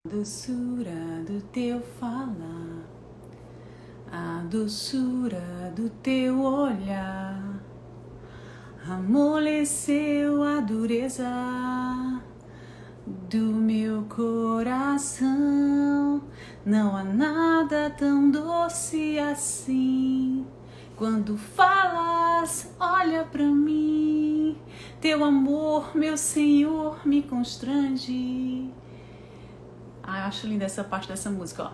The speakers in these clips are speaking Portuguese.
Doçura do teu falar, a doçura do teu olhar, amoleceu a dureza do meu coração. Não há nada tão doce assim. Quando falas, olha pra mim. Teu amor, meu Senhor, me constrange. Eu acho linda essa parte dessa música, ó.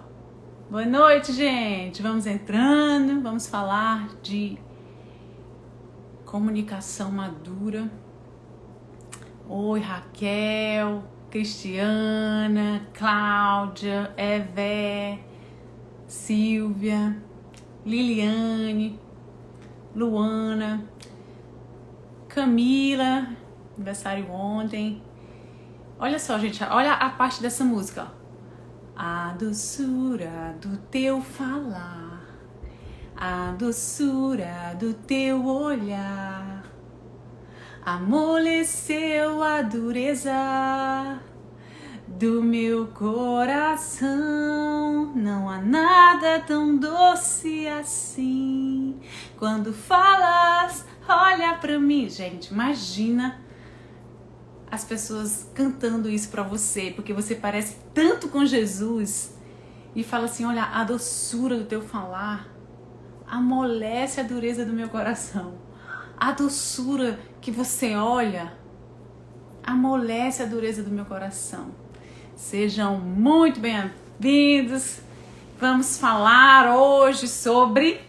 Boa noite, gente. Vamos entrando, vamos falar de comunicação madura. Oi, Raquel, Cristiana, Cláudia, Evé, Silvia, Liliane, Luana, Camila, aniversário ontem. Olha só, gente, olha a parte dessa música, ó. A doçura do teu falar, a doçura do teu olhar, amoleceu a dureza do meu coração. Não há nada tão doce assim. Quando falas, olha pra mim. Gente, imagina as pessoas cantando isso pra você, porque você parece tanto com Jesus e fala assim, olha, a doçura do teu falar amolece a dureza do meu coração. A doçura que você olha amolece a dureza do meu coração. Sejam muito bem-vindos. Vamos falar hoje sobre,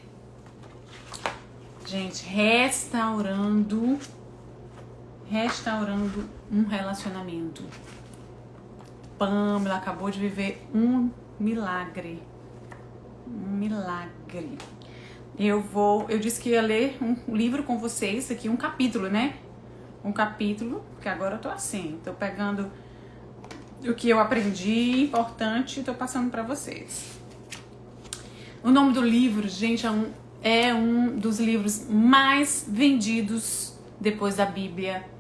gente, restaurando um relacionamento. Pamela acabou de viver um milagre. Eu disse que ia ler um livro com vocês aqui, um capítulo, né? Um capítulo, que agora eu tô assim, tô pegando o que eu aprendi, importante, e tô passando pra vocês. O nome do livro, gente, é um dos livros mais vendidos depois da Bíblia,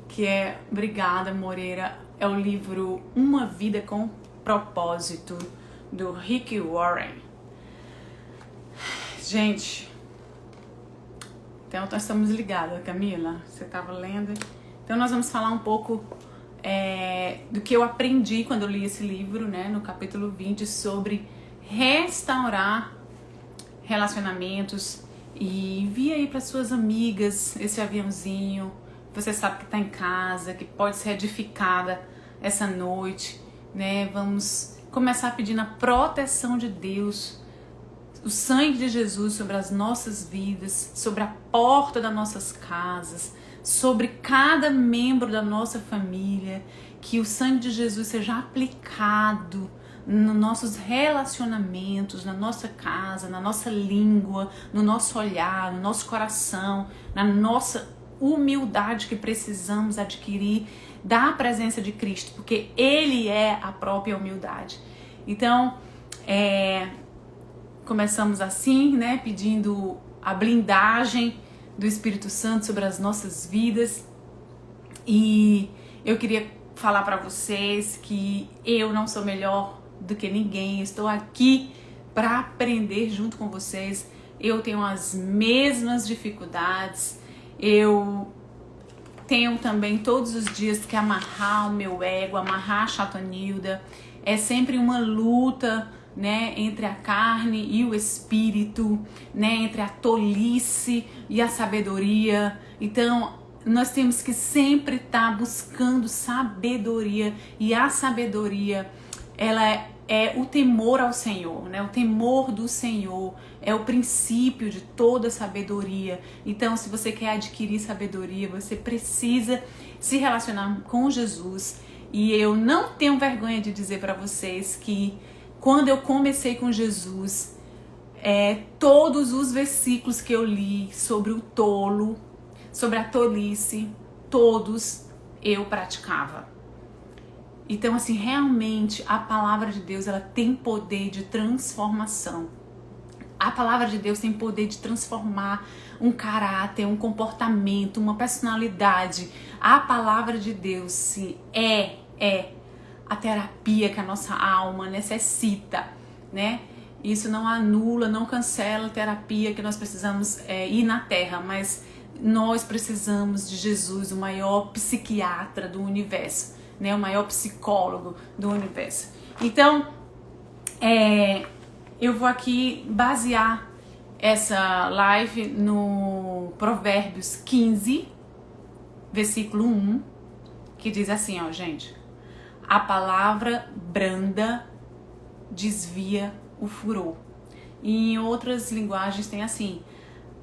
que é, obrigada Moreira, é o livro Uma Vida com Propósito, do Rick Warren. Gente, então nós estamos ligados, Camila, você estava lendo. Então nós vamos falar um pouco do que eu aprendi quando eu li esse livro, né, no capítulo 20, sobre restaurar relacionamentos. E envia aí para suas amigas esse aviãozinho. Você sabe que está em casa, que pode ser edificada essa noite, né? Vamos começar pedindo a proteção de Deus, o sangue de Jesus sobre as nossas vidas, sobre a porta das nossas casas, sobre cada membro da nossa família, que o sangue de Jesus seja aplicado nos nossos relacionamentos, na nossa casa, na nossa língua, no nosso olhar, no nosso coração, na nossa humildade que precisamos adquirir da presença de Cristo, porque Ele é a própria humildade. Então, começamos assim, né, pedindo a blindagem do Espírito Santo sobre as nossas vidas. E eu queria falar para vocês que eu não sou melhor do que ninguém, estou aqui para aprender junto com vocês. Eu tenho as mesmas dificuldades, eu tenho também todos os dias que amarrar o meu ego, amarrar a chatonilda. É sempre uma luta, né, entre a carne e o espírito, né, entre a tolice e a sabedoria. Então, nós temos que sempre estar buscando sabedoria, e a sabedoria, ela é o temor ao Senhor, né? O temor do Senhor é o princípio de toda sabedoria. Então, se você quer adquirir sabedoria, você precisa se relacionar com Jesus. E eu não tenho vergonha de dizer para vocês que quando eu comecei com Jesus, todos os versículos que eu li sobre o tolo, sobre a tolice, todos eu praticava. Então, assim, realmente a palavra de Deus, ela tem poder de transformação. A palavra de Deus tem poder de transformar um caráter, um comportamento, uma personalidade. A palavra de Deus, sim, é a terapia que a nossa alma necessita, né? Isso não anula, não cancela a terapia que nós precisamos ir na Terra, mas nós precisamos de Jesus, o maior psiquiatra do universo, né? O maior psicólogo do universo. Então, eu vou aqui basear essa live no Provérbios 15, versículo 1, que diz assim, ó, gente: a palavra branda desvia o furor. E em outras linguagens tem assim: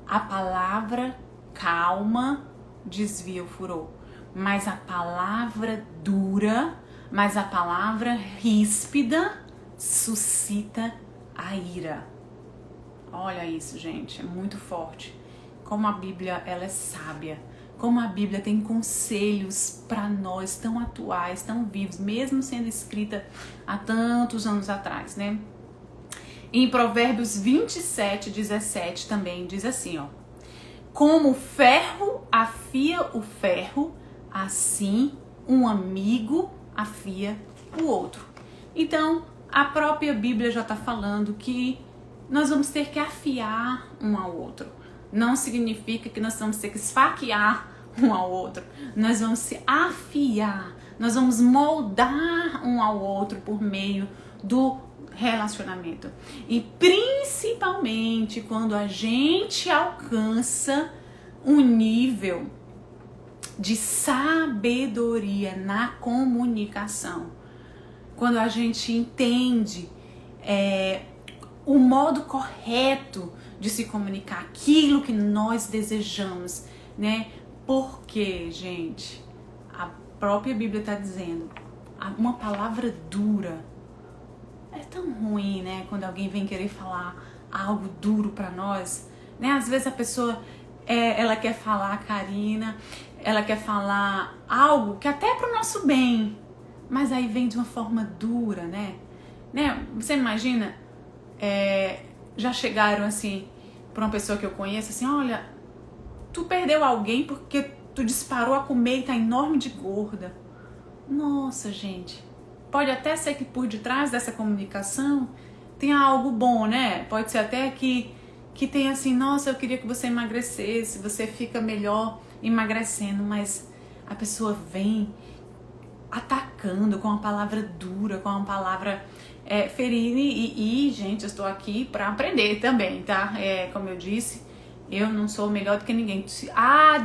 a palavra calma desvia o furor, mas a palavra dura, mas a palavra ríspida suscita a ira. Olha isso, gente, é muito forte. Como a Bíblia, ela é sábia. Como a Bíblia tem conselhos para nós tão atuais, tão vivos, mesmo sendo escrita há tantos anos atrás, né? Em Provérbios 27, 17 também diz assim, ó: como o ferro afia o ferro, assim um amigo afia o outro. Então, a própria Bíblia já está falando que nós vamos ter que afiar um ao outro. Não significa que nós vamos ter que esfaquear um ao outro. Nós vamos se afiar, nós vamos moldar um ao outro por meio do relacionamento. E principalmente quando a gente alcança um nível de sabedoria na comunicação. Quando a gente entende o modo correto de se comunicar, aquilo que nós desejamos, né? Porque, gente, a própria Bíblia está dizendo, uma palavra dura é tão ruim, né? Quando alguém vem querer falar algo duro para nós, né? Às vezes a pessoa, ela quer falar, Karina, ela quer falar algo que até é pro nosso bem, mas aí vem de uma forma dura, né? Você imagina, já chegaram assim pra uma pessoa que eu conheço, assim, olha, tu perdeu alguém porque tu disparou a comer e tá enorme de gorda. Nossa, gente, pode até ser que por detrás dessa comunicação tenha algo bom, né? Pode ser até que tenha assim, nossa, eu queria que você emagrecesse, você fica melhor emagrecendo, mas a pessoa vem atacando com uma palavra dura, com uma palavra ferindo e, gente, eu estou aqui para aprender também, tá? Como eu disse, eu não sou melhor do que ninguém.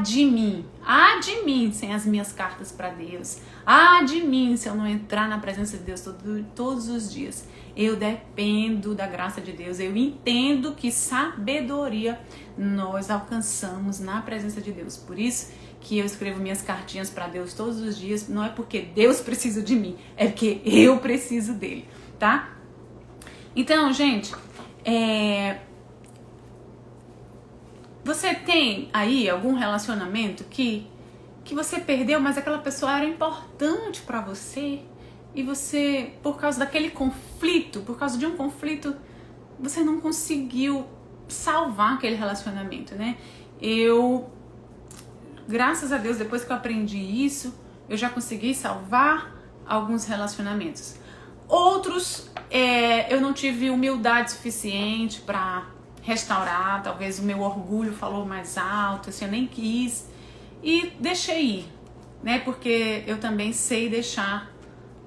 De mim, sem as minhas cartas para Deus. De mim, se eu não entrar na presença de Deus todos os dias. Eu dependo da graça de Deus. Eu entendo que sabedoria nós alcançamos na presença de Deus. Por isso que eu escrevo minhas cartinhas para Deus todos os dias. Não é porque Deus precisa de mim, é porque eu preciso dele, tá? Então, gente, você tem aí algum relacionamento que você perdeu, mas aquela pessoa era importante para você e você, por causa daquele conflito, por causa de um conflito, você não conseguiu salvar aquele relacionamento, né? Graças a Deus, depois que eu aprendi isso, eu já consegui salvar alguns relacionamentos. Outros, eu não tive humildade suficiente para restaurar, talvez o meu orgulho falou mais alto, assim, eu nem quis e deixei ir, né? Porque eu também sei deixar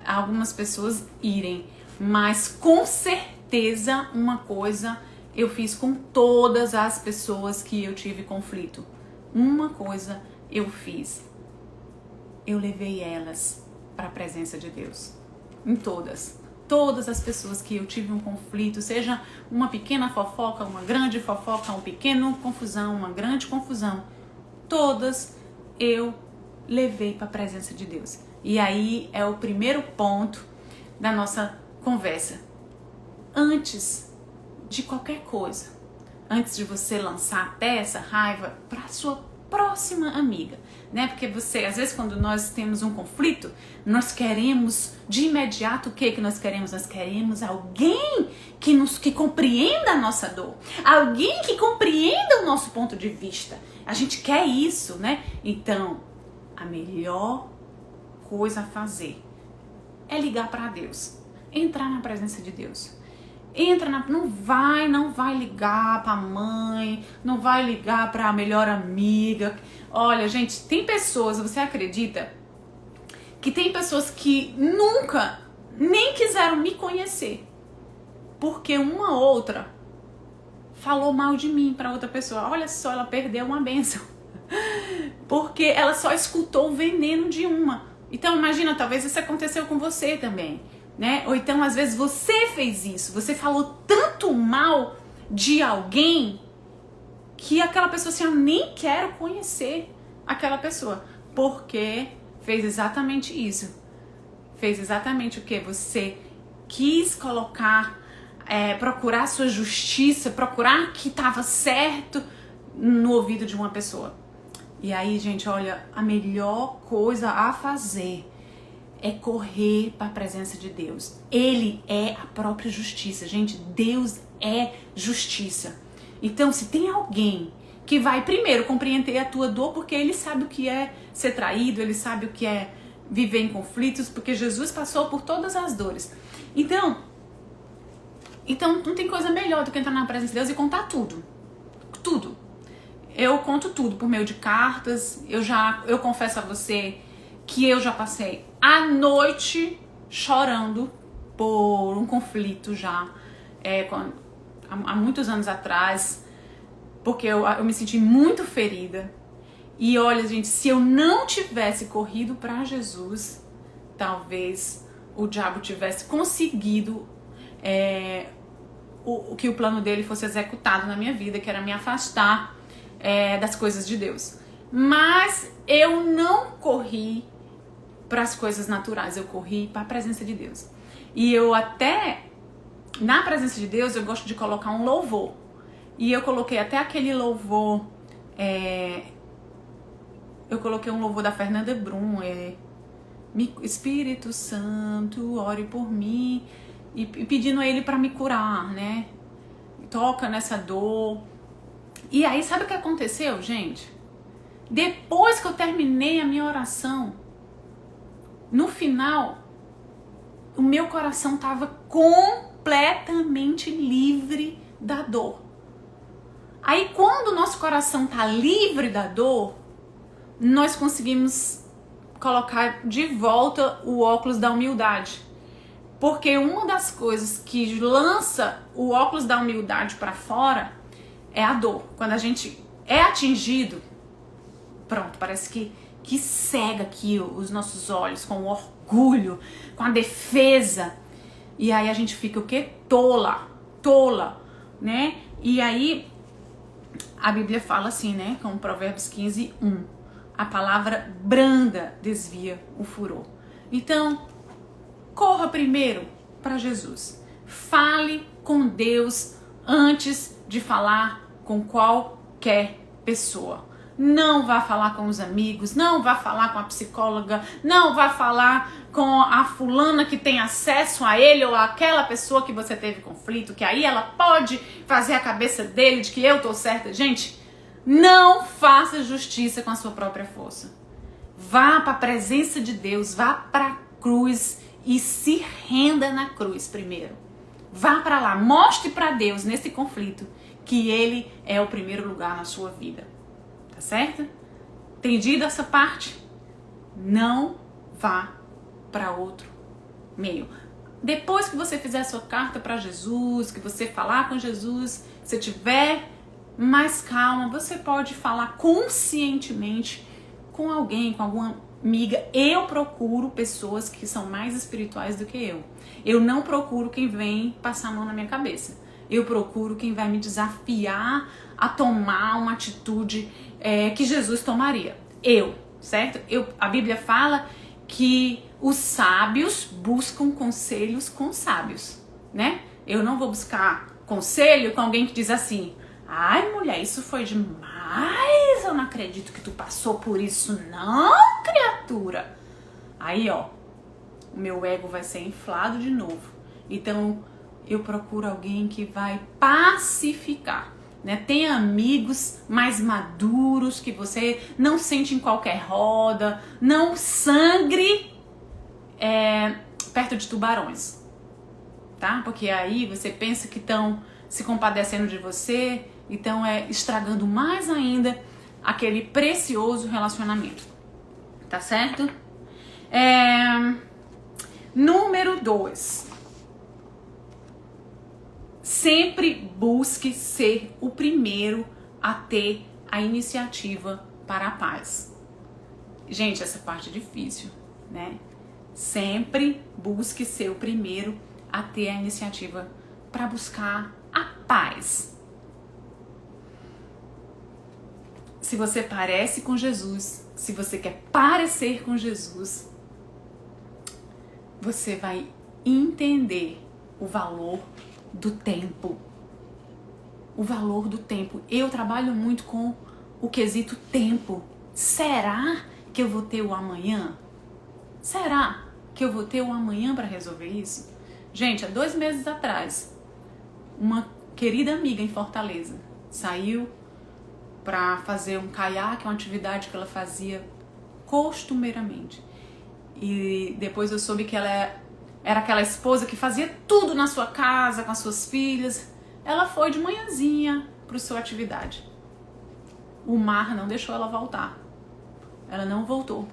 algumas pessoas irem, mas com certeza uma coisa eu fiz com todas as pessoas que eu tive conflito. Uma coisa eu fiz, eu levei elas para a presença de Deus. Em todas as pessoas que eu tive um conflito, seja uma pequena fofoca, uma grande fofoca, um pequeno confusão, uma grande confusão, todas eu levei para a presença de Deus. E aí é o primeiro ponto da nossa conversa. Antes de qualquer coisa, antes de você lançar até essa raiva para sua próxima amiga, né? Porque às vezes quando nós temos um conflito, nós queremos de imediato o que nós queremos? Nós queremos alguém que compreenda a nossa dor, alguém que compreenda o nosso ponto de vista. A gente quer isso, né? Então, a melhor coisa a fazer é ligar para Deus, entrar na presença de Deus. Não vai ligar pra mãe, não vai ligar pra melhor amiga. Olha, gente, tem pessoas, você acredita que tem pessoas que nunca nem quiseram me conhecer, porque uma outra falou mal de mim pra outra pessoa. Olha só, ela perdeu uma bênção, porque ela só escutou o veneno de uma. Então imagina, talvez isso aconteceu com você também, né? Ou então às vezes você fez isso, você falou tanto mal de alguém que aquela pessoa assim, eu nem quero conhecer aquela pessoa, porque fez exatamente isso. Fez exatamente o que? Você quis colocar, procurar sua justiça, procurar que estava certo no ouvido de uma pessoa. E aí, gente, olha, a melhor coisa a fazer é correr para a presença de Deus. Ele é a própria justiça, gente. Deus é justiça. Então, se tem alguém que vai primeiro compreender a tua dor, porque ele sabe o que é ser traído, ele sabe o que é viver em conflitos, porque Jesus passou por todas as dores. Então não tem coisa melhor do que entrar na presença de Deus e contar tudo. Tudo. Eu conto tudo por meio de cartas. Eu confesso a você que eu já passei a noite chorando por um conflito já há muitos anos atrás, porque eu me senti muito ferida. E olha, gente, se eu não tivesse corrido para Jesus, talvez o diabo tivesse conseguido que o plano dele fosse executado na minha vida, que era me afastar das coisas de Deus. Mas eu não corri para as coisas naturais, eu corri para a presença de Deus. E eu até, na presença de Deus, eu gosto de colocar um louvor. E eu coloquei até aquele louvor, eu coloquei um louvor da Fernanda Brum, Espírito Santo, ore por mim, e pedindo a ele para me curar, né? Toca nessa dor. E aí, sabe o que aconteceu, gente? Depois que eu terminei a minha oração, no final, o meu coração estava completamente livre da dor. Aí, quando o nosso coração está livre da dor, nós conseguimos colocar de volta o óculos da humildade. Porque uma das coisas que lança o óculos da humildade para fora é a dor. Quando a gente é atingido, pronto, parece que cega aqui os nossos olhos com o orgulho, com a defesa. E aí a gente fica o quê? Tola, né? E aí a Bíblia fala assim, né? Com Provérbios 15:1. A palavra branda desvia o furor. Então, corra primeiro para Jesus. Fale com Deus antes de falar com qualquer pessoa. Não vá falar com os amigos, não vá falar com a psicóloga, não vá falar com a fulana que tem acesso a ele ou aquela pessoa que você teve conflito, que aí ela pode fazer a cabeça dele de que eu tô certa. Gente, não faça justiça com a sua própria força. Vá para a presença de Deus, vá para a cruz e se renda na cruz primeiro. Vá para lá, mostre para Deus nesse conflito que ele é o primeiro lugar na sua vida. Tá certo? Entendido essa parte? Não vá para outro meio. Depois que você fizer a sua carta para Jesus, que você falar com Jesus, se tiver mais calma, você pode falar conscientemente com alguém, com alguma amiga. Eu procuro pessoas que são mais espirituais do que eu. Eu não procuro quem vem passar a mão na minha cabeça. Eu procuro quem vai me desafiar a tomar uma atitude que Jesus tomaria. Certo? A Bíblia fala que os sábios buscam conselhos com sábios, né? Eu não vou buscar conselho com alguém que diz assim: ai, mulher, isso foi demais, eu não acredito que tu passou por isso não, criatura. Aí, ó, o meu ego vai ser inflado de novo. Então, eu procuro alguém que vai pacificar, né? Tem amigos mais maduros que você não sente em qualquer roda, não sangre perto de tubarões, tá? Porque aí você pensa que estão se compadecendo de você e estão estragando mais ainda aquele precioso relacionamento, tá certo? Número 2. Sempre busque ser o primeiro a ter a iniciativa para a paz. Gente, essa parte é difícil, né? Sempre busque ser o primeiro a ter a iniciativa para buscar a paz. Se você parece com Jesus, se você quer parecer com Jesus, você vai entender o valor do tempo. O valor do tempo. Eu trabalho muito com o quesito tempo. Será que eu vou ter o amanhã? Será que eu vou ter o amanhã para resolver isso? Gente, há 2 meses atrás, uma querida amiga em Fortaleza saiu para fazer um caiaque, uma atividade que ela fazia costumeiramente. E depois eu soube que ela era aquela esposa que fazia tudo na sua casa, com as suas filhas. Ela foi de manhãzinha para sua atividade. O mar não deixou ela voltar. Ela não voltou.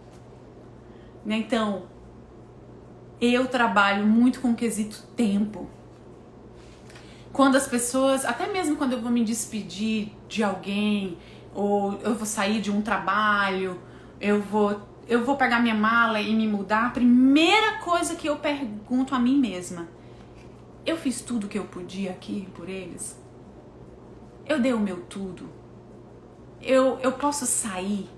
Então, eu trabalho muito com o quesito tempo. Quando as pessoas, até mesmo quando eu vou me despedir de alguém, ou eu vou sair de um trabalho, eu vou pegar minha mala e me mudar, a primeira coisa que eu pergunto a mim mesma: eu fiz tudo o que eu podia aqui por eles? Eu dei o meu tudo? Eu posso sair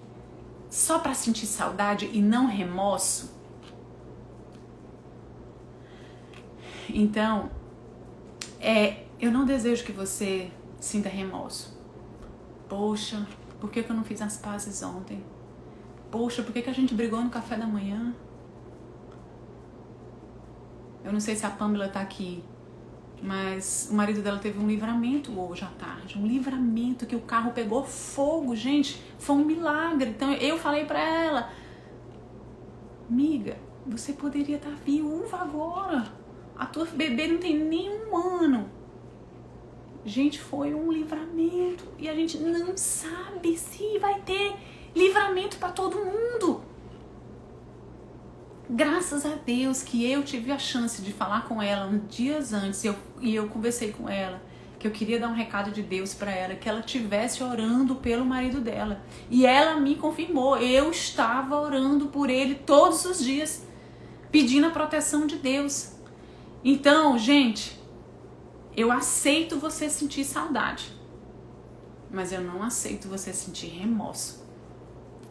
só para sentir saudade e não remorso? Então, eu não desejo que você sinta remorso. Poxa, por que eu não fiz as pazes ontem? Poxa, por que a gente brigou no café da manhã? Eu não sei se a Pamela tá aqui, mas o marido dela teve um livramento hoje à tarde. Um livramento que o carro pegou fogo, gente. Foi um milagre. Então eu falei pra ela: amiga, você poderia estar viúva agora. A tua bebê não tem nem 1 ano. Gente, foi um livramento. E a gente não sabe se vai ter livramento para todo mundo. Graças a Deus que eu tive a chance de falar com ela uns dias antes. E eu conversei com ela que eu queria dar um recado de Deus para ela, que ela estivesse orando pelo marido dela. E ela me confirmou. Eu estava orando por ele todos os dias, pedindo a proteção de Deus. Então, gente, eu aceito você sentir saudade, mas eu não aceito você sentir remorso.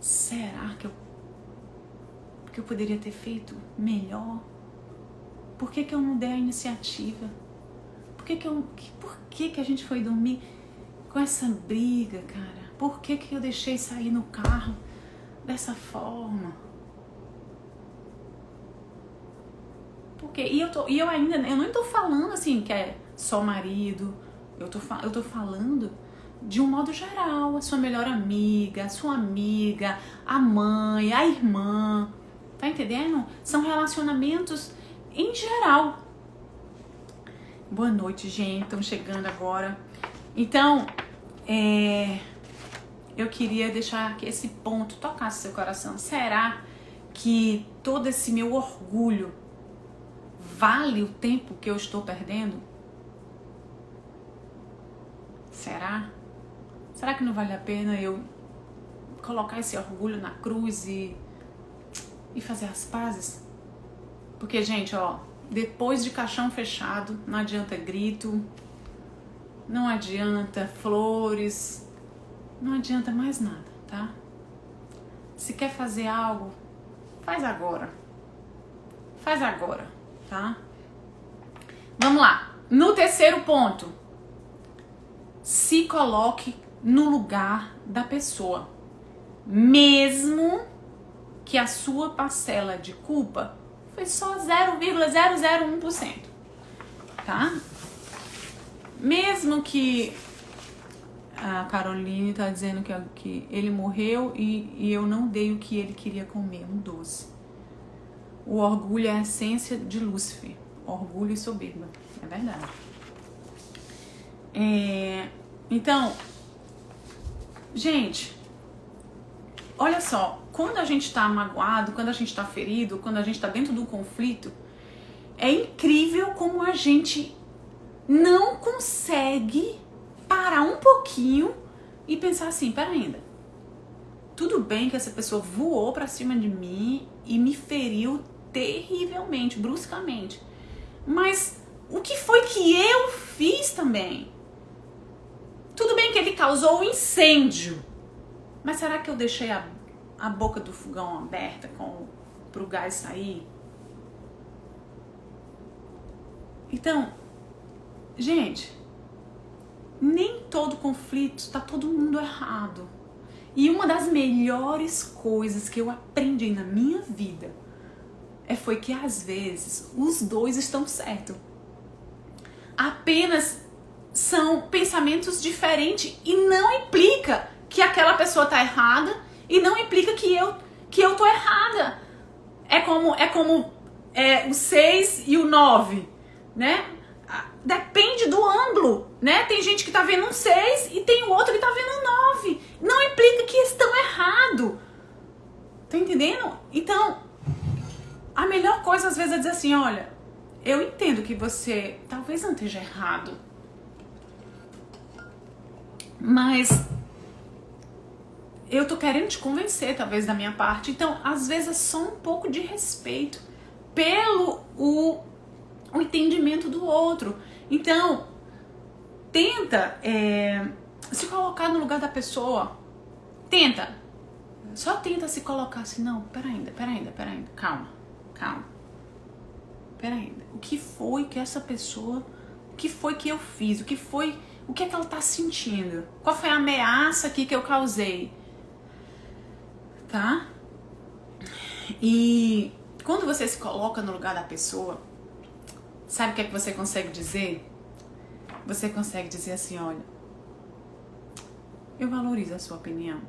Será que eu poderia ter feito melhor? Por que eu não dei a iniciativa? Por que a gente foi dormir com essa briga, cara? Por que eu deixei sair no carro dessa forma? Porque, eu não tô falando assim que é só marido. Eu tô falando de um modo geral. A sua melhor amiga, a sua amiga, a mãe, a irmã. Tá entendendo? São relacionamentos em geral. Boa noite, gente. Estão chegando agora. Então, eu queria deixar que esse ponto tocasse seu coração. Será que todo esse meu orgulho vale o tempo que eu estou perdendo? Será? Será que não vale a pena eu colocar esse orgulho na cruz e fazer as pazes? Porque, gente, depois de caixão fechado, não adianta grito, não adianta flores, não adianta mais nada, tá? Se quer fazer algo, faz agora. Faz agora, tá? Vamos lá. No terceiro ponto, se coloque no lugar da pessoa, mesmo que a sua parcela de culpa foi só 0,001%, tá? Mesmo que a Caroline tá dizendo que ele morreu e eu não dei o que ele queria comer, um doce. O orgulho é a essência de Lúcifer. Orgulho e soberba. É verdade. Então, gente, olha só. Quando a gente tá magoado, quando a gente tá ferido, quando a gente tá dentro de um conflito, é incrível como a gente não consegue parar um pouquinho e pensar assim, pera ainda. Tudo bem que essa pessoa voou pra cima de mim e me feriu terrivelmente, bruscamente. Mas o que foi que eu fiz também? Tudo bem que ele causou um incêndio. Mas será que eu deixei a boca do fogão aberta pro gás sair? Então, gente, nem todo conflito está todo mundo errado. E uma das melhores coisas que eu aprendi na minha vida foi que às vezes os dois estão certos. Apenas são pensamentos diferentes e não implica que aquela pessoa tá errada e não implica que eu tô errada. É como o 6 e o 9, né? Depende do ângulo, né? Tem gente que tá vendo um 6 e tem o outro que tá vendo um 9. Não implica que estão errados. Tá entendendo? Então, a melhor coisa às vezes é dizer assim, olha, eu entendo que você talvez não esteja errado, mas eu tô querendo te convencer, talvez, da minha parte. Então, às vezes é só um pouco de respeito pelo o entendimento do outro. Então, tenta se colocar no lugar da pessoa. Só tenta se colocar assim, não, pera ainda, calma. Pera ainda, o que foi que essa pessoa, o que foi que eu fiz, o que é que ela tá sentindo? Qual foi a ameaça aqui que eu causei? Tá? E quando você se coloca no lugar da pessoa, sabe o que é que você consegue dizer? Você consegue dizer assim, olha, eu valorizo a sua opinião,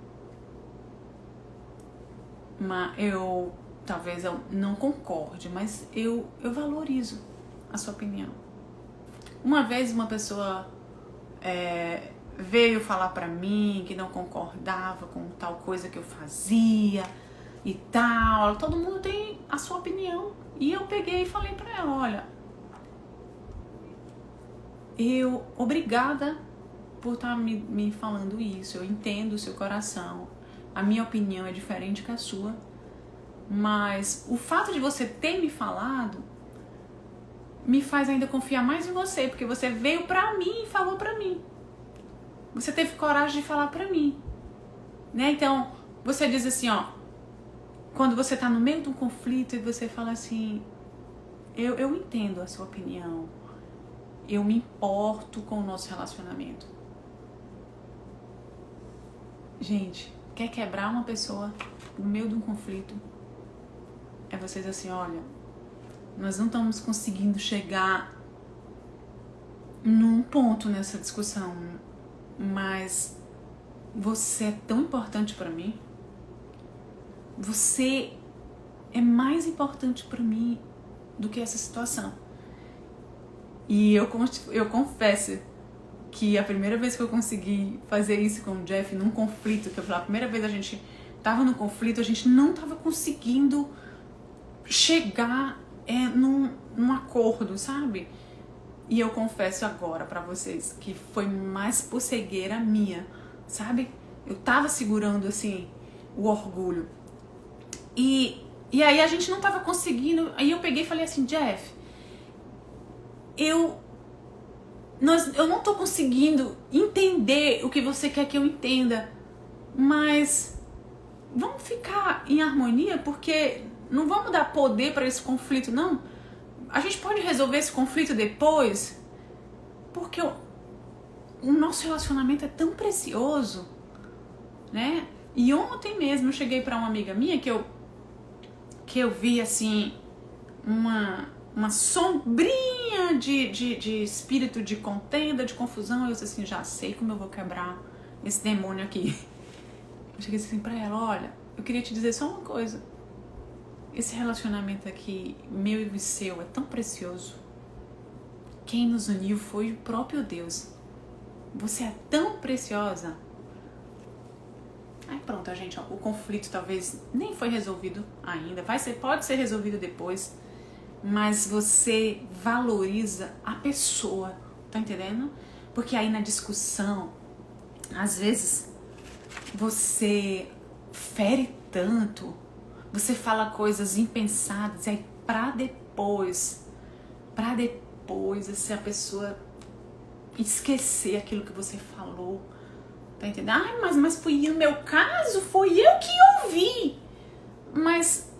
mas talvez eu não concorde, mas eu valorizo a sua opinião. Uma vez uma pessoa veio falar pra mim que não concordava com tal coisa que eu fazia e tal. Todo mundo tem a sua opinião. E eu peguei e falei pra ela, olha, obrigada por estar me falando isso. Eu entendo o seu coração. A minha opinião é diferente que a sua. Mas o fato de você ter me falado me faz ainda confiar mais em você, porque você veio pra mim e falou pra mim. Você teve coragem de falar pra mim, né? Então, você diz assim, ó, quando você tá no meio de um conflito e você fala assim, eu entendo a sua opinião, eu me importo com o nosso relacionamento. Gente, quer quebrar uma pessoa no meio de um conflito? É você dizer assim, olha, nós não estamos conseguindo chegar num ponto nessa discussão, mas você é tão importante pra mim, você é mais importante pra mim do que essa situação. E eu confesso que a primeira vez que eu consegui fazer isso com o Jeff num conflito, que a primeira vez a gente tava num conflito, a gente não tava conseguindo chegar num acordo, sabe? E eu confesso agora pra vocês que foi mais por cegueira minha, sabe? Eu tava segurando, assim, o orgulho. E aí a gente não tava conseguindo. Aí eu peguei e falei assim, Jeff, eu não tô conseguindo entender o que você quer que eu entenda, mas vamos ficar em harmonia, porque não vamos dar poder pra esse conflito, não. A gente pode resolver esse conflito depois, porque o nosso relacionamento é tão precioso, né? E ontem mesmo eu cheguei pra uma amiga minha que eu vi assim uma sombrinha de espírito de contenda, de confusão. Eu disse assim, já sei como eu vou quebrar esse demônio aqui. Eu cheguei assim pra ela, olha, eu queria te dizer só uma coisa. esse relacionamento aqui, meu e seu, é tão precioso. Quem nos uniu foi o próprio Deus. Você é tão preciosa. Aí pronto, gente, ó, o conflito talvez nem foi resolvido ainda. Pode ser resolvido depois. Mas você valoriza a pessoa. Tá entendendo? Porque aí na discussão, às vezes, você fere tanto. Você fala coisas impensadas. E aí pra depois, se a pessoa esquecer aquilo que você falou, tá entendendo? Ai, mas foi no meu caso, foi eu que ouvi. Mas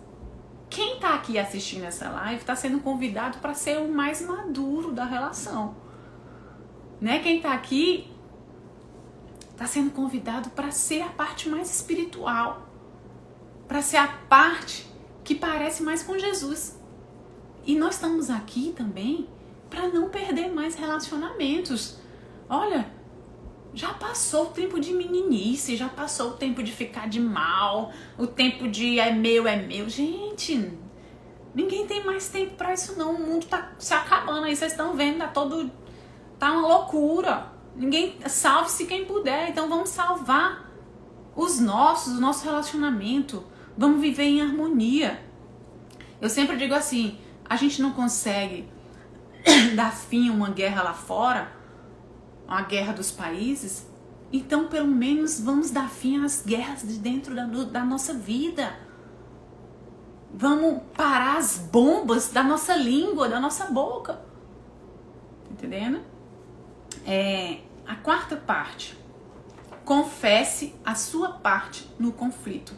quem tá aqui assistindo essa live tá sendo convidado para ser o mais maduro da relação, né? Quem tá aqui tá sendo convidado para ser a parte mais espiritual, para ser a parte que parece mais com Jesus. E nós estamos aqui também para não perder mais relacionamentos. Olha, já passou o tempo de meninice, já passou o tempo de ficar de mal, o tempo de é meu. Gente, ninguém tem mais tempo para isso não. O mundo tá se acabando aí, vocês estão vendo, tá uma loucura. Salve-se quem puder. Então vamos salvar o nosso relacionamento. Vamos viver em harmonia. Eu sempre digo assim, a gente não consegue dar fim a uma guerra lá fora, a guerra dos países, então pelo menos vamos dar fim às guerras de dentro da nossa vida. Vamos parar as bombas da nossa língua, da nossa boca. Entendendo? A quarta parte. Confesse a sua parte no conflito.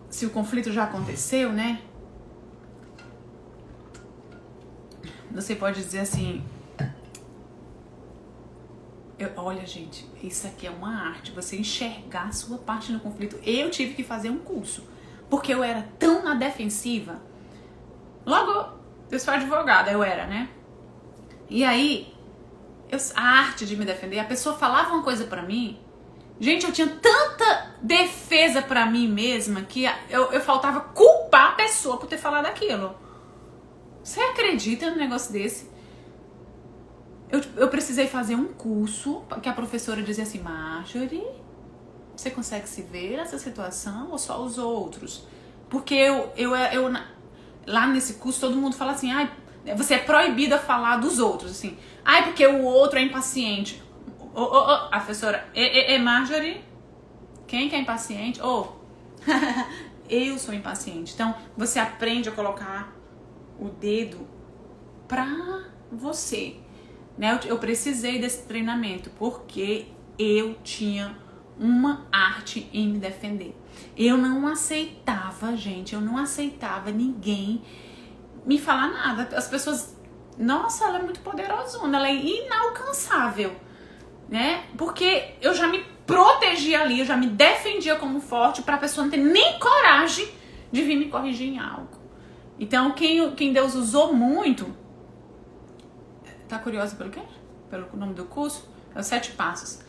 Se o conflito já aconteceu, né? Você pode dizer assim, olha gente, isso aqui é uma arte, você enxergar a sua parte no conflito. Eu tive que fazer um curso, porque eu era tão na defensiva. Logo, eu sou advogada, eu era, né? E aí, a arte de me defender, a pessoa falava uma coisa pra mim, gente, eu tinha tanta defesa pra mim mesma que eu faltava culpar a pessoa por ter falado aquilo. Você acredita num negócio desse? Eu precisei fazer um curso que a professora dizia assim, Marjorie, você consegue se ver nessa situação ou só os outros? Porque lá nesse curso todo mundo fala assim, você é proibida a falar dos outros, assim. Porque o outro é impaciente. A professora, Marjorie, quem que é impaciente? Eu sou impaciente. Então, você aprende a colocar o dedo pra você, né? Eu precisei desse treinamento porque eu tinha uma arte em me defender. Eu não aceitava, gente, ninguém me falar nada. As pessoas, nossa, ela é muito poderosona, ela é inalcançável, né? Porque eu já me protegia ali, eu já me defendia como forte pra pessoa não ter nem coragem de vir me corrigir em algo. Então, quem Deus usou muito... Tá curiosa pelo quê? Pelo nome do curso? É os 7 passos.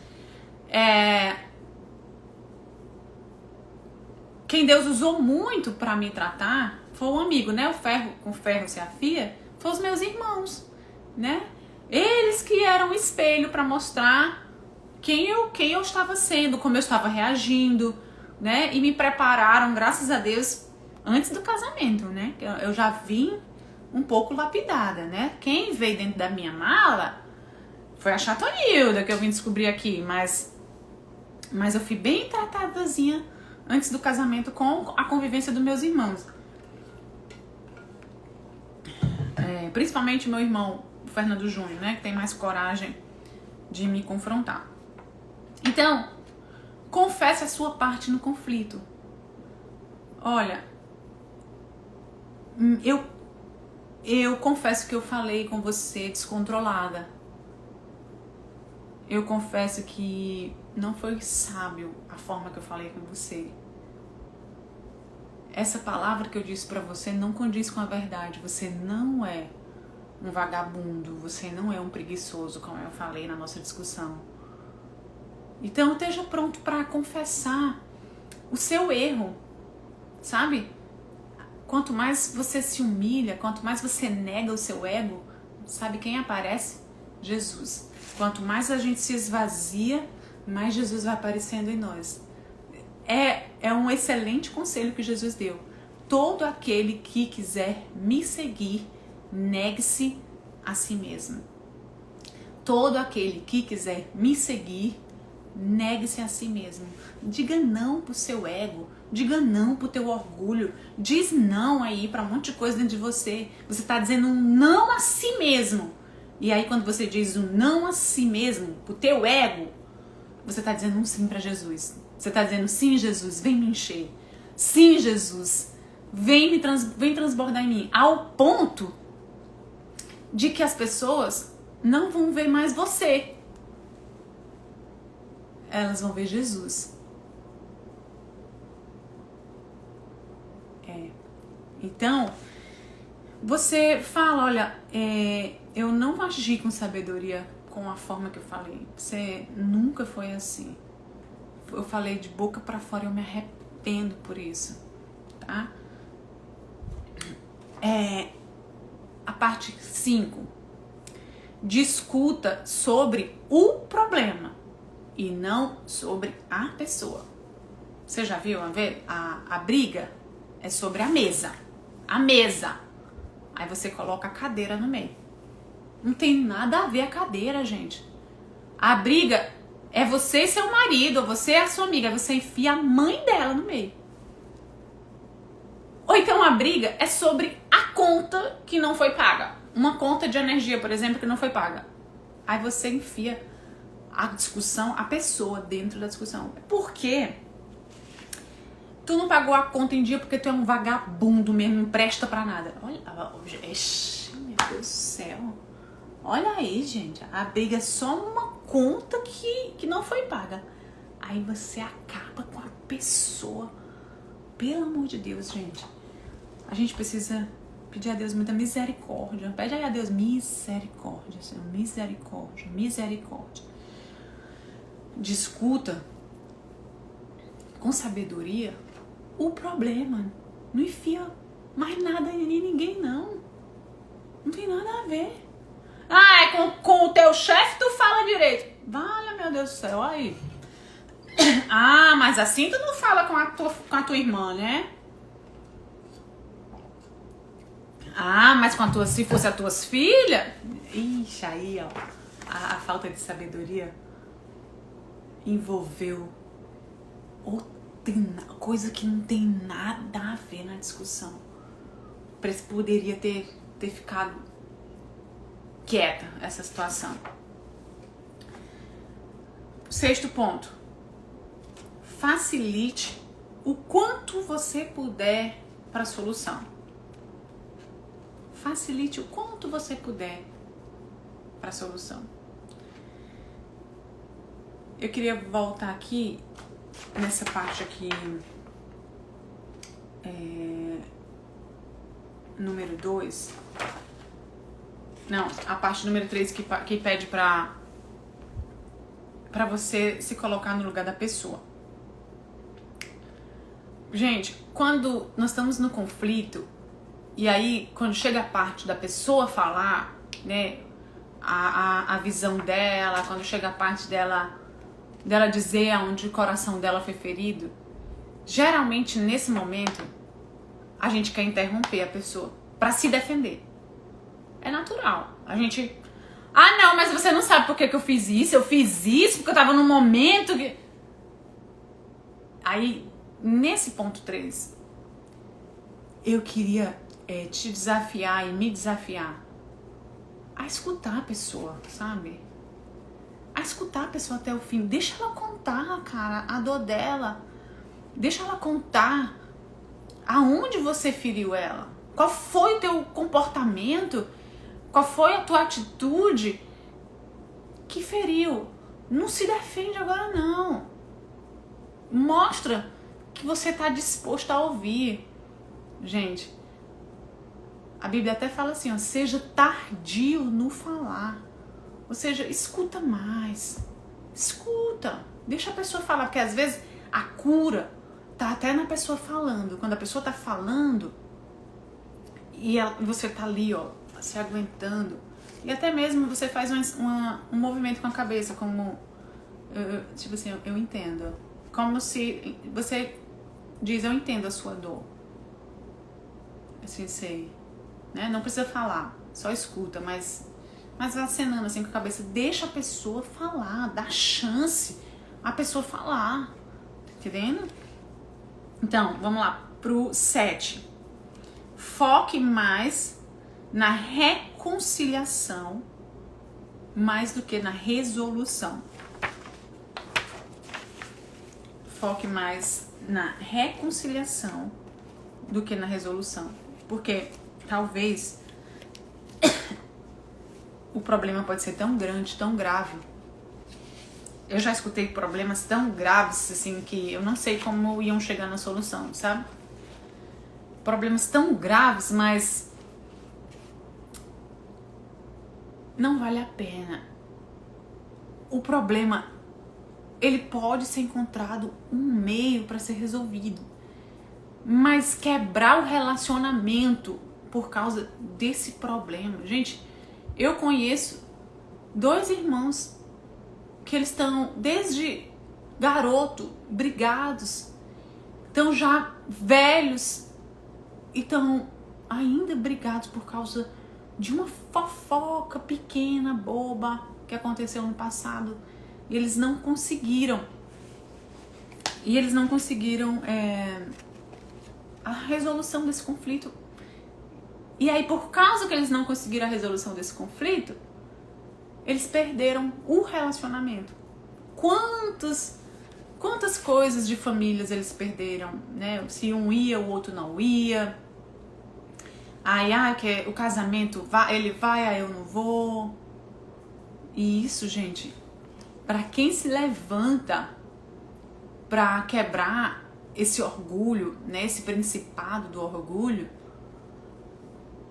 Quem Deus usou muito pra me tratar foi um amigo, né? O ferro com ferro se afia. Foi os meus irmãos, né? Eles que eram um espelho pra mostrar quem eu estava sendo, como eu estava reagindo, né? E me prepararam, graças a Deus, antes do casamento, né? Eu já vim um pouco lapidada, né? Quem veio dentro da minha mala foi a Chatonilda, que eu vim descobrir aqui, mas eu fui bem tratadazinha antes do casamento com a convivência dos meus irmãos. Principalmente meu irmão, o Fernando Júnior, né? Que tem mais coragem de me confrontar. Então, confesse a sua parte no conflito. Olha, eu confesso que eu falei com você descontrolada. Eu confesso que não foi sábio a forma que eu falei com você. Essa palavra que eu disse pra você não condiz com a verdade. Você não é um vagabundo, você não é um preguiçoso, como eu falei na nossa discussão. Então esteja pronto para confessar o seu erro, sabe? Quanto mais você se humilha, quanto mais você nega o seu ego, sabe quem aparece? Jesus. Quanto mais a gente se esvazia, mais Jesus vai aparecendo em nós. É um excelente conselho que Jesus deu. Todo aquele que quiser me seguir, negue-se a si mesmo. Todo aquele que quiser me seguir, negue-se a si mesmo. Diga não pro seu ego, diga não pro teu orgulho, diz não aí pra um monte de coisa dentro de você. Você tá dizendo um não a si mesmo. E aí quando você diz um não a si mesmo, pro teu ego, você tá dizendo um sim pra Jesus. Você tá dizendo sim, Jesus, vem me encher. Sim, Jesus, vem transbordar em mim. Ao ponto de que as pessoas não vão ver mais você. Elas vão ver Jesus. Então, você fala, olha, eu não agi com sabedoria com a forma que eu falei. Você nunca foi assim. Eu falei de boca pra fora, eu me arrependo por isso, tá? A parte 5. Discuta sobre o problema e não sobre a pessoa. Você já viu a briga? É sobre a mesa. A mesa. Aí você coloca a cadeira no meio. Não tem nada a ver a cadeira, gente. A briga é você e seu marido, ou você e a sua amiga. Você enfia a mãe dela no meio. Ou então a briga é sobre a conta que não foi paga. Uma conta de energia, por exemplo, que não foi paga. Aí você enfia a discussão, a pessoa dentro da discussão. Por quê? Tu não pagou a conta em dia porque tu é um vagabundo mesmo, não presta pra nada. Olha, meu Deus do céu. Olha aí, gente. A briga é só uma conta que não foi paga. Aí você acaba com a pessoa. Pelo amor de Deus, gente. A gente precisa pedir a Deus muita misericórdia. Pede aí a Deus misericórdia, Senhor. Misericórdia, misericórdia. Discuta com sabedoria o problema. Não enfia mais nada em ninguém, não. Não tem nada a ver. Com o teu chefe tu fala direito. Vale, meu Deus do céu, aí. Mas assim tu não fala com a tua irmã, né? Mas se fosse as tuas filhas. Ixi, aí, ó. A falta de sabedoria envolveu coisa que não tem nada a ver na discussão. Poderia ter ficado quieta essa situação. 6º ponto. Facilite o quanto você puder para a solução. Facilite o quanto você puder para a solução. Eu queria voltar aqui nessa parte aqui, número 2. Não, a parte número 3 que pede pra você se colocar no lugar da pessoa. Gente, quando nós estamos no conflito, e aí quando chega a parte da pessoa falar, né, a visão dela, quando chega a parte dela dizer aonde o coração dela foi ferido, geralmente nesse momento a gente quer interromper a pessoa pra se defender. É natural. A gente... não, mas você não sabe por que eu fiz isso. Eu fiz isso porque eu tava num momento que... Aí, nesse ponto 3, eu queria te desafiar e me desafiar a escutar a pessoa, sabe? A escutar a pessoa até o fim. Deixa ela contar, cara, a dor dela. Deixa ela contar aonde você feriu ela. Qual foi o teu comportamento? Qual foi a tua atitude que feriu? Não se defende agora, não. Mostra que você está disposto a ouvir. Gente, a Bíblia até fala assim, ó, seja tardio no falar. Ou seja, escuta mais. Escuta. Deixa a pessoa falar, porque às vezes a cura tá até na pessoa falando. Quando a pessoa tá falando e você tá ali, ó, se aguentando, e até mesmo você faz um movimento com a cabeça, como tipo assim, eu entendo, como se você diz, eu entendo a sua dor, assim, sei, né? Não precisa falar, só escuta, mas acenando assim com a cabeça, deixa a pessoa falar, dá chance a pessoa falar, tá entendendo? Então, vamos lá pro 7. Foque mais na reconciliação mais do que na resolução. Foque mais na reconciliação do que na resolução. Porque talvez o problema pode ser tão grande, tão grave. Eu já escutei problemas tão graves, assim, que eu não sei como iam chegar na solução, sabe? Problemas tão graves, mas não vale a pena. O problema, ele pode ser encontrado um meio para ser resolvido, mas quebrar o relacionamento por causa desse problema. Gente, eu conheço 2 irmãos que eles estão desde garoto brigados, estão já velhos e estão ainda brigados por causa de uma fofoca pequena, boba, que aconteceu no passado. E eles não conseguiram. A resolução desse conflito. E aí, por causa que eles não conseguiram a resolução desse conflito, eles perderam o relacionamento. Quantas coisas de famílias eles perderam, né? Se um ia, o outro não ia. Aí, que o casamento, ele vai, aí eu não vou. E isso, gente, para quem se levanta para quebrar esse orgulho, né? Esse principado do orgulho,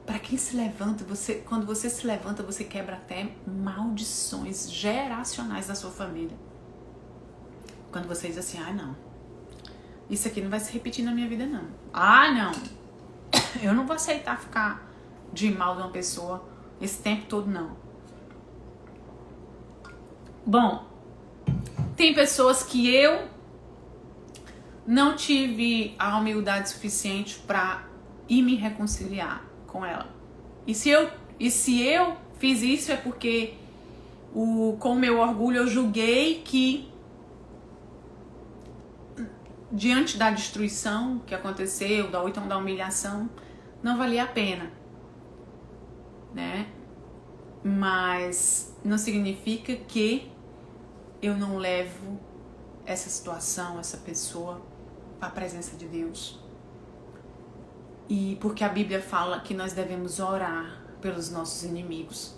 para quem se levanta, quando você se levanta, você quebra até maldições geracionais da sua família. Quando você diz assim, não, isso aqui não vai se repetir na minha vida, não. Não, eu não vou aceitar ficar de mal de uma pessoa esse tempo todo, não. Bom, tem pessoas que eu não tive a humildade suficiente para ir me reconciliar com ela. E se eu fiz isso é porque com o meu orgulho eu julguei que diante da destruição que aconteceu, ou então da humilhação, não valia a pena, né? Mas não significa que eu não levo essa situação, essa pessoa para a presença de Deus. E porque a Bíblia fala que nós devemos orar pelos nossos inimigos.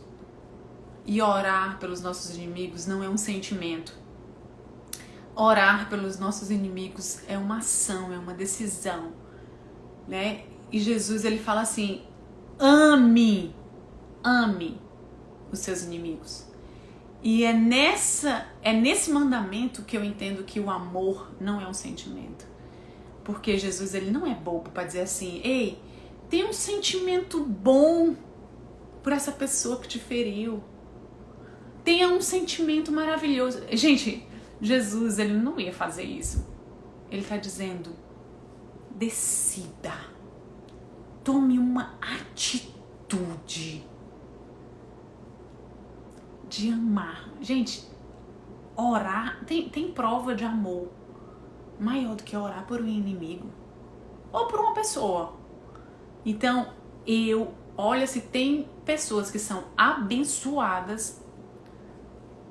E orar pelos nossos inimigos não é um sentimento. Orar pelos nossos inimigos é uma ação, é uma decisão, né? E Jesus, ele fala assim, ame os seus inimigos. E é nesse mandamento que eu entendo que o amor não é um sentimento. Porque Jesus, ele não é bobo para dizer assim, ei, tem um sentimento bom por essa pessoa que te feriu. Tenha um sentimento maravilhoso. Gente, Jesus, ele não ia fazer isso. Ele está dizendo, decida, tome uma atitude de amar. Gente, orar, tem prova de amor maior do que orar por um inimigo ou por uma pessoa. Então, olha, se tem pessoas que são abençoadas,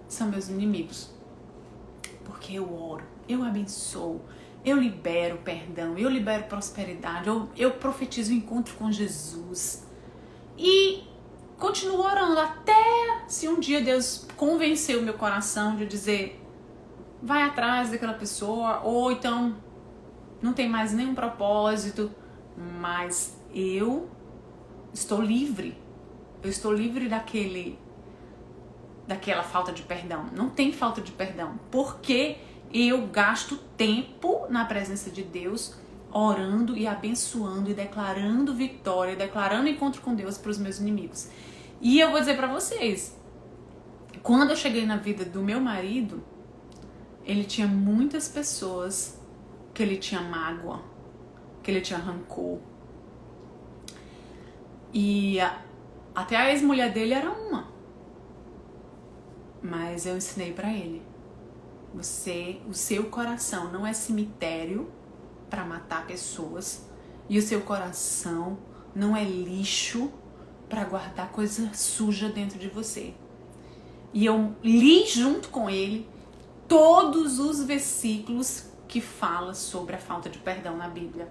são meus inimigos. Porque eu oro, eu abençoo, eu libero perdão, eu libero prosperidade, eu profetizo o encontro com Jesus. E continuo orando até se um dia Deus convencer o meu coração de dizer, vai atrás daquela pessoa, ou então não tem mais nenhum propósito, mas eu estou livre. Eu estou livre daquela falta de perdão. Não tem falta de perdão, porque eu gasto tempo na presença de Deus, orando e abençoando e declarando vitória, declarando encontro com Deus para os meus inimigos. E eu vou dizer para vocês, quando eu cheguei na vida do meu marido, ele tinha muitas pessoas que ele tinha mágoa, que ele tinha rancor. E até a ex-mulher dele era uma. Mas eu ensinei para ele, o seu coração não é cemitério para matar pessoas, e o seu coração não é lixo para guardar coisa suja dentro de você. E eu li junto com ele todos os versículos que falam sobre a falta de perdão na Bíblia.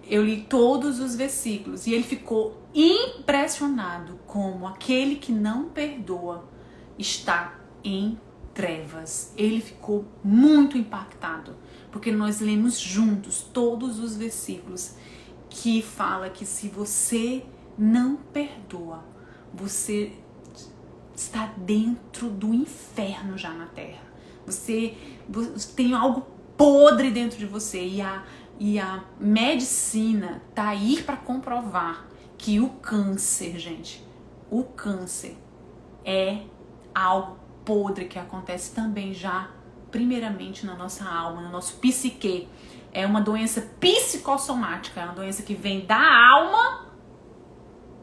Eu li todos os versículos e ele ficou impressionado como aquele que não perdoa está em trevas. Ele ficou muito impactado, porque nós lemos juntos todos os versículos que fala que se você não perdoa, você está dentro do inferno já na terra. Você tem algo podre dentro de você e a medicina tá aí para comprovar que o câncer, gente, o câncer é algo podre que acontece também já primeiramente na nossa alma, no nosso psique. É uma doença psicossomática, é uma doença que vem da alma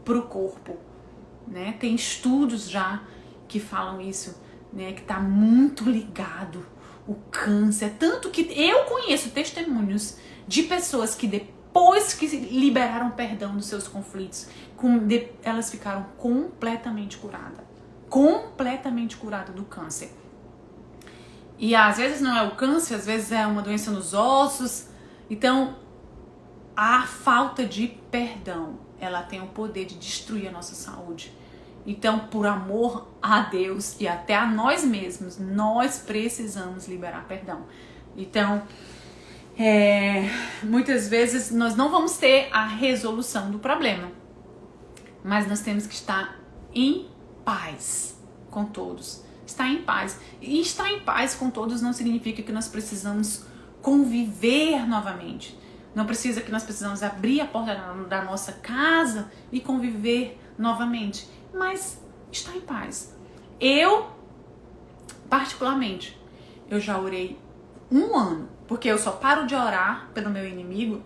pro corpo, né? Tem estudos já que falam isso, né? Que tá muito ligado o câncer, tanto que eu conheço testemunhos de pessoas que depois que liberaram perdão dos seus conflitos, elas ficaram completamente curadas do câncer. E às vezes não é o câncer, às vezes é uma doença nos ossos. Então, a falta de perdão, ela tem o poder de destruir a nossa saúde. Então, por amor a Deus e até a nós mesmos, nós precisamos liberar perdão. Então, muitas vezes nós não vamos ter a resolução do problema, mas nós temos que estar em paz com todos. Estar em paz. E estar em paz com todos não significa que nós precisamos conviver novamente. Não precisa que nós precisamos abrir a porta da nossa casa e conviver novamente. Mas estar em paz. Eu, particularmente, eu já orei 1 ano. Porque eu só paro de orar pelo meu inimigo.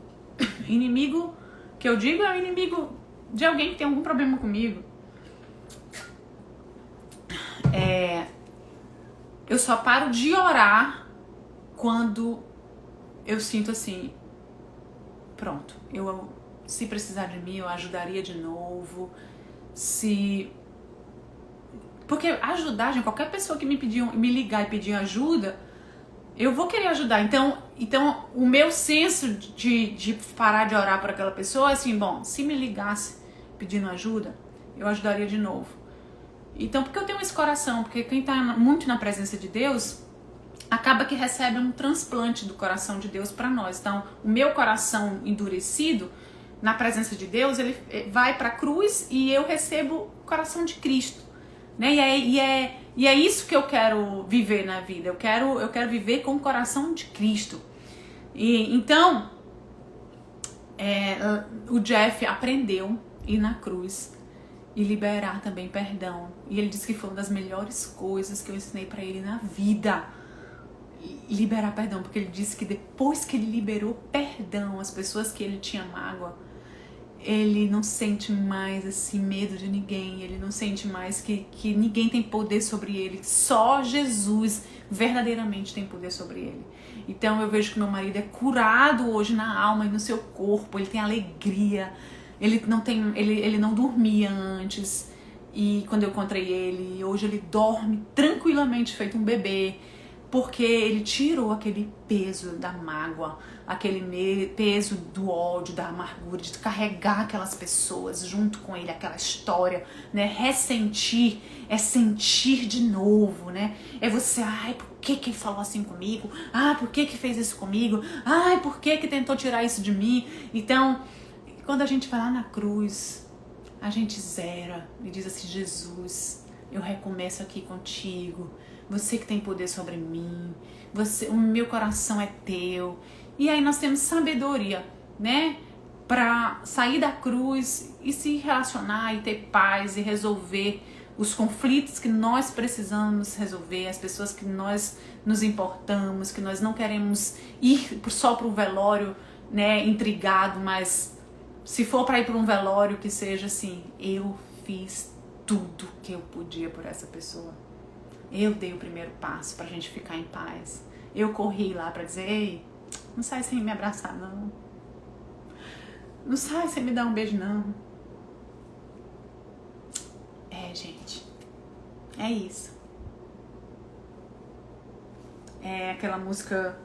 Inimigo que eu digo é o inimigo de alguém que tem algum problema comigo. Eu só paro de orar quando eu sinto assim, pronto, se precisar de mim, eu ajudaria de novo. Porque ajudar, gente, qualquer pessoa que me ligar e pedir ajuda, eu vou querer ajudar. Então o meu senso de parar de orar por aquela pessoa é assim, bom, se me ligasse pedindo ajuda, eu ajudaria de novo. Então, porque eu tenho esse coração, porque quem tá muito na presença de Deus, acaba que recebe um transplante do coração de Deus para nós. Então, o meu coração endurecido, na presença de Deus, ele vai para a cruz e eu recebo o coração de Cristo, né? E é isso que eu quero viver na vida. Eu quero viver com o coração de Cristo. E então, o Jeff aprendeu a ir na cruz e liberar também perdão. E ele disse que foi uma das melhores coisas que eu ensinei para ele na vida. Liberar perdão, porque ele disse que depois que ele liberou perdão às pessoas que ele tinha mágoa, ele não sente mais assim medo de ninguém, ele não sente mais que ninguém tem poder sobre ele, só Jesus verdadeiramente tem poder sobre ele. Então eu vejo que meu marido é curado hoje na alma e no seu corpo, ele tem alegria, ele não dormia antes, e quando eu encontrei ele, hoje ele dorme tranquilamente feito um bebê, porque ele tirou aquele peso da mágoa, aquele peso do ódio, da amargura, de carregar aquelas pessoas junto com ele, aquela história, né? Ressentir é sentir de novo, né? É você, ai, por que ele falou assim comigo? Ah, por que fez isso comigo? Ai, por que tentou tirar isso de mim? Então, quando a gente vai lá na cruz, a gente zera e diz assim, Jesus, eu recomeço aqui contigo. Você que tem poder sobre mim. O meu coração é teu. E aí nós temos sabedoria, né? Para sair da cruz e se relacionar e ter paz e resolver os conflitos que nós precisamos resolver, as pessoas que nós nos importamos, que nós não queremos ir só para o velório, né, intrigado, mas se for para ir para um velório, que seja assim, eu fiz tudo que eu podia por essa pessoa. Eu dei o primeiro passo pra gente ficar em paz. Eu corri lá pra dizer, ei, não sai sem me abraçar não. Não sai sem me dar um beijo não. Gente, é isso. É aquela música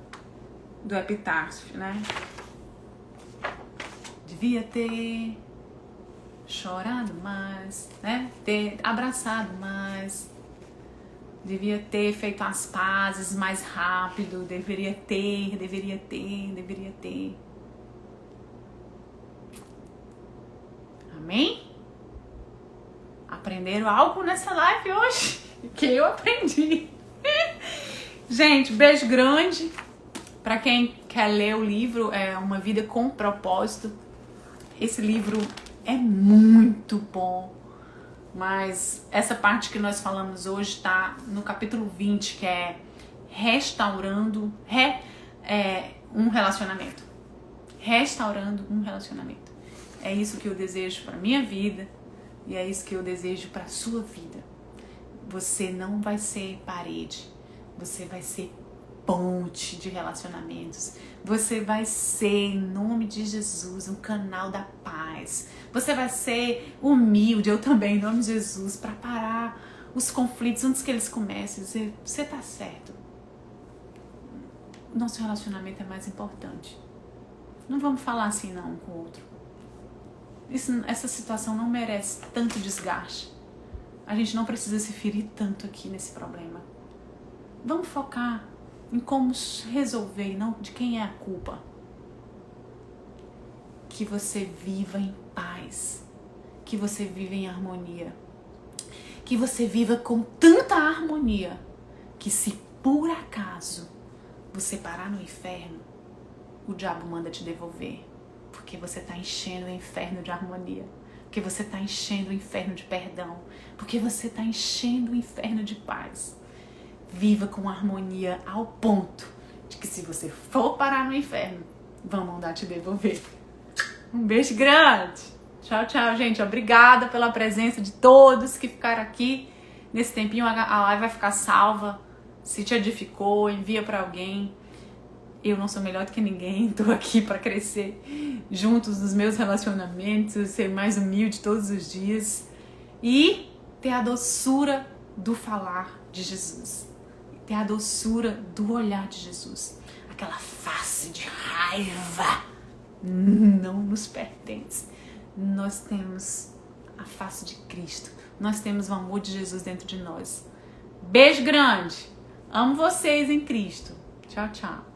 do Epitáfio, né? Devia ter chorado mais, né? Ter abraçado mais. Devia ter feito as pazes mais rápido. Deveria ter. Amém? Aprenderam algo nessa live hoje? Que eu aprendi. Gente, beijo grande. Pra quem quer ler o livro, é Uma Vida com Propósito. Esse livro é muito bom. Mas essa parte que nós falamos hoje está no capítulo 20, que é restaurando um relacionamento. Restaurando um relacionamento. É isso que eu desejo para minha vida e é isso que eu desejo para sua vida. Você não vai ser parede, você vai ser ponte de relacionamentos. Você vai ser, em nome de Jesus, um canal da paz. Você vai ser humilde, eu também, em nome de Jesus, para parar os conflitos antes que eles comecem. Dizer, você tá certo. Nosso relacionamento é mais importante. Não vamos falar assim não um com o outro. Essa situação não merece tanto desgaste. A gente não precisa se ferir tanto aqui nesse problema. Vamos focar em como resolver e não de quem é a culpa. Que você viva em paz. Que você viva em harmonia. Que você viva com tanta harmonia que se por acaso você parar no inferno, o diabo manda te devolver. Porque você está enchendo o inferno de harmonia. Porque você está enchendo o inferno de perdão. Porque você está enchendo o inferno de paz. Viva com harmonia ao ponto de que se você for parar no inferno, vão mandar te devolver. Um beijo grande. Tchau, tchau, gente. Obrigada pela presença de todos que ficaram aqui. Nesse tempinho a live vai ficar salva. Se te edificou, envia para alguém. Eu não sou melhor do que ninguém. Estou aqui para crescer juntos nos meus relacionamentos, ser mais humilde todos os dias e ter a doçura do falar de Jesus. Ter a doçura do olhar de Jesus. Aquela face de raiva não nos pertence. Nós temos a face de Cristo. Nós temos o amor de Jesus dentro de nós. Beijo grande. Amo vocês em Cristo. Tchau, tchau.